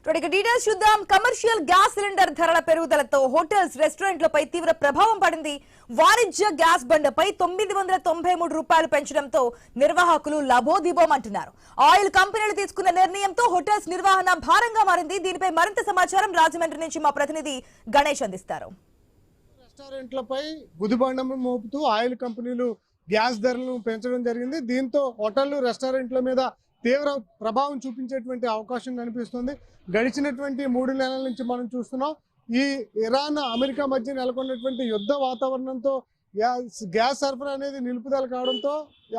Details చూద్దాం. Commercial gas cylinder ధరల పెరుగుదలతో హోటల్స్, రెస్టారెంట్లపై తీవ్ర ప్రభావం పడింది. వాణిజ్య గ్యాస్ బండపై 993 రూపాయలు పెంచడంతో నిర్వాహకులు లబోదిబోమంటున్నారు. ఆయిల్ కంపెనీలు తీసుకున్న నిర్ణయంతో హోటల్స్ నిర్వహణ భారంగా మారింది. దీనిపై మరింత సమాచారం రాజమండ్రి నుంచి మా ప్రతినిధి గణేష్ అందిస్తారు. రెస్టారెంట్లపై గుదిబండం మోపుతూ ఆయిల్ కంపెనీలు గ్యాస్ ధరలను పెంచడం జరిగింది. దీంతో హోటళ్లు, రెస్టారెంట్ల మీద తీవ్ర ప్రభావం చూపించేటువంటి అవకాశం కనిపిస్తుంది. గడిచినటువంటి 3 నెలల నుంచి మనం చూస్తున్నాం. ఈ ఇరాన్, అమెరికా మధ్య నెలకొన్నటువంటి యుద్ధ వాతావరణంతో గ్యాస్ సరఫరా అనేది నిలుపుదల కావడంతో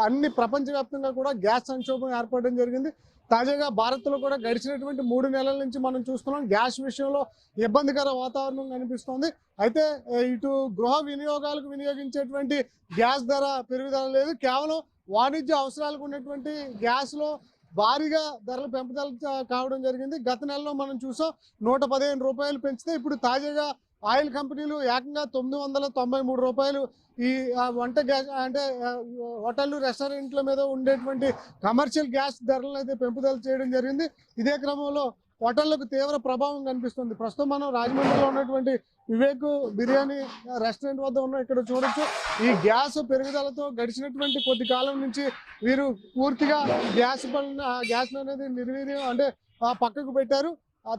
అన్ని ప్రపంచవ్యాప్తంగా కూడా గ్యాస్ సంక్షోభం ఏర్పడడం జరిగింది. తాజాగా భారత్లో కూడా గడిచినటువంటి 3 నెలల నుంచి మనం చూస్తున్నాం గ్యాస్ విషయంలో ఇబ్బందికర వాతావరణం కనిపిస్తోంది. అయితే ఇటు గృహ వినియోగాలకు వినియోగించేటువంటి గ్యాస్ ధర పెరుగుదల లేదు. కేవలం వాణిజ్య అవసరాలకు ఉన్నటువంటి గ్యాస్లో భారీగా ధరలు పెంపుదల కావడం జరిగింది. గత నెలలో మనం చూసాం 115 రూపాయలు పెంచితే ఇప్పుడు తాజాగా ఆయిల్ కంపెనీలు ఏకంగా 993 రూపాయలు ఈ వంట గ్యాస్ అంటే హోటళ్ళు, రెస్టారెంట్ల మీద ఉండేటువంటి కమర్షియల్ గ్యాస్ ధరలను అయితే పెంపుదల చేయడం జరిగింది. ఇదే క్రమంలో హోటళ్లకు తీవ్ర ప్రభావం కనిపిస్తుంది. ప్రస్తుతం మనం రాజమండ్రిలో ఉన్నటువంటి వివేక్ బిర్యానీ రెస్టారెంట్ వద్ద ఉన్న ఇక్కడ చూడొచ్చు. ఈ గ్యాస్ పెరుగుదలతో గడిచినటువంటి కొద్ది కాలం నుంచి వీరు పూర్తిగా గ్యాస్ అనేది నిర్వీర్యం అంటే పక్కకు పెట్టారు.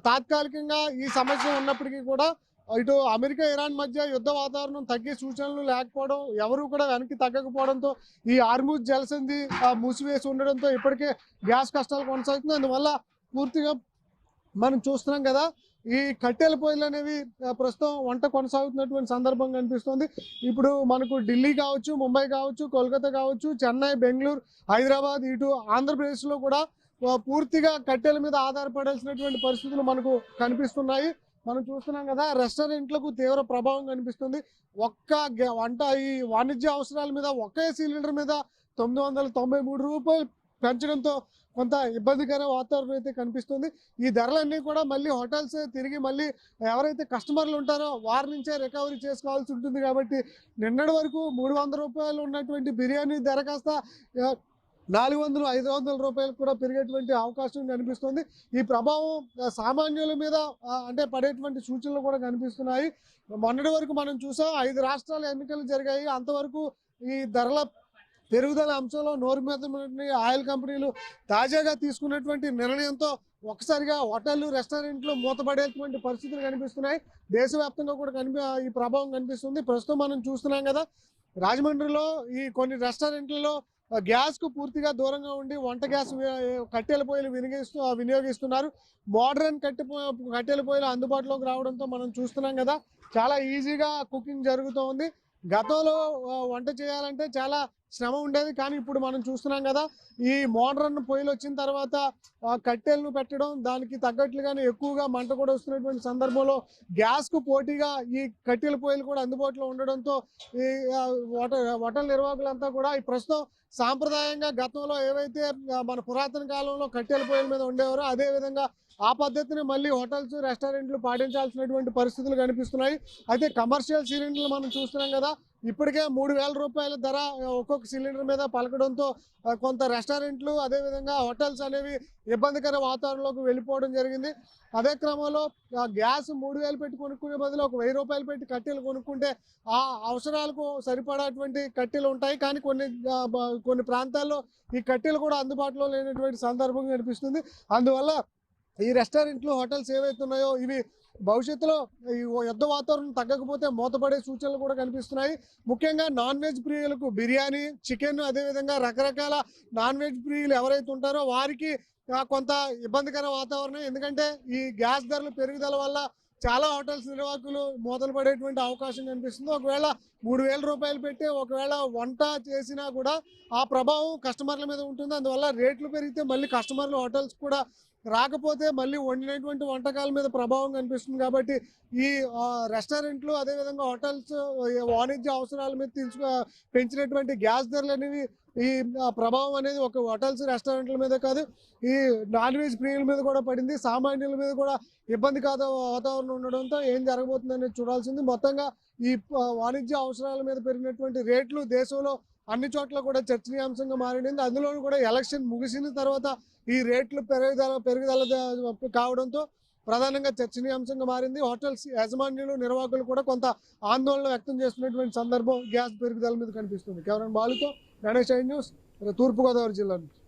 తాత్కాలికంగా ఈ సమస్య ఉన్నప్పటికీ కూడా ఇటు అమెరికా, ఇరాన్ మధ్య యుద్ధ వాతావరణం తగ్గే సూచనలు లేకపోవడం, ఎవరు కూడా వెనక్కి తగ్గకపోవడంతో ఈ హార్ముజ్ జలసంధి మూసివేసి ఉండడంతో ఇప్పటికే గ్యాస్ కష్టాలు కొనసాగుతుంది. అందువల్ల పూర్తిగా మనం చూస్తున్నాం కదా, ఈ కట్టెల పొయ్యిలు అనేవి ప్రస్తుతం వంట కొనసాగుతున్నటువంటి సందర్భం కనిపిస్తుంది. ఇప్పుడు మనకు ఢిల్లీ కావచ్చు, ముంబై కావచ్చు, కోల్కతా కావచ్చు, చెన్నై, బెంగళూరు, హైదరాబాద్, ఇటు ఆంధ్రప్రదేశ్లో కూడా పూర్తిగా కట్టెల మీద ఆధారపడాల్సినటువంటి పరిస్థితులు మనకు కనిపిస్తున్నాయి. మనం చూస్తున్నాం కదా, రెస్టారెంట్లకు తీవ్ర ప్రభావం కనిపిస్తుంది. వంట ఈ వాణిజ్య అవసరాల మీద ఒకే సిలిండర్ మీద 993 రూపాయలు పెంచడంతో కొంత ఇబ్బందికర వాతావరణం అయితే కనిపిస్తుంది. ఈ ధరలన్నీ కూడా మళ్ళీ హోటల్స్ తిరిగి మళ్ళీ ఎవరైతే కస్టమర్లు ఉంటారో వారి నుంచే రికవరీ చేసుకోవాల్సి ఉంటుంది. కాబట్టి నిన్నటి వరకు 300 రూపాయలు ఉన్నటువంటి బిర్యానీ ధర కాస్త 400, 500 రూపాయలు కూడా పెరిగేటువంటి అవకాశం కనిపిస్తుంది. ఈ ప్రభావం సామాన్యుల మీద అంటే పడేటువంటి సూచనలు కూడా కనిపిస్తున్నాయి. మొన్నటి వరకు మనం చూసాం 5 రాష్ట్రాల ఎన్నికలు జరిగాయి. అంతవరకు ఈ ధరల పెరుగుదల అంశంలో నోరు మీద ఆయిల్ కంపెనీలు తాజాగా తీసుకున్నటువంటి నిర్ణయంతో ఒక్కసారిగా హోటళ్లు, రెస్టారెంట్లు మూతపడేటువంటి పరిస్థితులు కనిపిస్తున్నాయి. దేశవ్యాప్తంగా కూడా ఈ ప్రభావం కనిపిస్తుంది. ప్రస్తుతం మనం చూస్తున్నాం కదా, రాజమండ్రిలో ఈ కొన్ని రెస్టారెంట్లలో గ్యాస్ కు పూర్తిగా దూరంగా ఉండి వంట గ్యాస్ కట్టెల పొయ్యిలు వినియోగిస్తున్నారు. మోడర్న్ కట్టెల పొయ్యిలు అందుబాటులోకి రావడంతో మనం చూస్తున్నాం కదా, చాలా ఈజీగా కుకింగ్ జరుగుతూ ఉంది. గతంలో వంట చేయాలంటే చాలా శ్రమ ఉండేది, కానీ ఇప్పుడు మనం చూస్తున్నాం కదా, ఈ మోడర్న్ పొయ్యిలు వచ్చిన తర్వాత కట్టెలను పెట్టడం, దానికి తగ్గట్లుగానే ఎక్కువగా మంట కూడా వస్తున్నటువంటి సందర్భంలో గ్యాస్కు పోటీగా ఈ కట్టెల పొయ్యిలు కూడా అందుబాటులో ఉండడంతో ఈ హోటల్ నిర్వాహకులంతా కూడా ఈ ప్రస్తుతం సాంప్రదాయంగా గతంలో ఏవైతే మన పురాతన కాలంలో కట్టెల పొయ్యిల మీద ఉండేవారో అదే విధంగా ఆ పద్ధతిని మళ్ళీ హోటల్స్, రెస్టారెంట్లు పాటించాల్సినటువంటి పరిస్థితులు కనిపిస్తున్నాయి. అయితే కమర్షియల్ సిలిండర్లు మనం చూస్తున్నాం కదా, ఇప్పటికే 3000 రూపాయల ధర ఒక్కొక్క సిలిండర్ మీద పలకడంతో కొంత రెస్టారెంట్లు, అదేవిధంగా హోటల్స్ అనేవి ఇబ్బందికర వాతావరణంలోకి వెళ్ళిపోవడం జరిగింది. అదే క్రమంలో గ్యాస్ 3000 పెట్టి కొనుక్కునే బదులు ఒక 1000 రూపాయలు పెట్టి కట్టెలు కొనుక్కుంటే ఆ అవసరాలకు సరిపడేటువంటి కట్టెలు ఉంటాయి. కానీ కొన్ని ప్రాంతాల్లో ఈ కట్టెలు కూడా అందుబాటులో లేనటువంటి సందర్భం కనిపిస్తుంది. అందువల్ల ఈ రెస్టారెంట్లు, హోటల్స్ ఏవైతే ఉన్నాయో ఇవి భవిష్యత్తులో ఈ యుద్ధ వాతావరణం తగ్గకపోతే మూతపడే సూచనలు కూడా కనిపిస్తున్నాయి. ముఖ్యంగా నాన్ వెజ్ ప్రియులకు బిర్యానీ, చికెన్, అదేవిధంగా రకరకాల నాన్ వెజ్ ప్రియులు ఎవరైతే ఉంటారో వారికి కొంత ఇబ్బందికర వాతావరణం. ఎందుకంటే ఈ గ్యాస్ ధరల పెరుగుదల వల్ల చాలా హోటల్స్ నిర్వాహకులు మూతలు పడేటువంటి అవకాశం కనిపిస్తుంది. ఒకవేళ 3000 రూపాయలు పెట్టి ఒకవేళ వంట చేసినా కూడా ఆ ప్రభావం కస్టమర్ల మీద ఉంటుంది. అందువల్ల రేట్లు పెరిగితే మళ్ళీ కస్టమర్లు హోటల్స్ కూడా రాకపోతే మళ్ళీ వండినటువంటి వంటకాల మీద ప్రభావం కనిపిస్తుంది. కాబట్టి ఈ రెస్టారెంట్లు, అదేవిధంగా హోటల్స్ వాణిజ్య అవసరాల మీద పెంచినటువంటి గ్యాస్ ధరలు అనేవి ఈ ప్రభావం అనేది ఒక హోటల్స్, రెస్టారెంట్ల మీద కాదు, ఈ నాన్ వెజ్ ప్రియుల మీద కూడా పడింది. సామాన్యుల మీద కూడా ఇబ్బందికర వాతావరణం ఉండడంతో ఏం జరగబోతుంది అనేది చూడాల్సింది. మొత్తంగా ఈ వాణిజ్య అవసరాల మీద పెరిగినటువంటి రేట్లు దేశంలో అన్ని చోట్ల కూడా చర్చనీయాంశంగా మారింది. అందులోనూ కూడా ఎలక్షన్ ముగిసిన తర్వాత ఈ రేట్లు పెరుగుదల కావడంతో ప్రధానంగా చర్చనీయాంశంగా మారింది. హోటల్స్ యాజమాన్యులు, నిర్వాహకులు కూడా కొంత ఆందోళన వ్యక్తం చేస్తున్నటువంటి సందర్భం గ్యాస్ పెరుగుదల మీద కనిపిస్తుంది. కేవలం బాలుతో గణేష్ ఐ న్యూస్, తూర్పుగోదావరి జిల్లా నుంచి.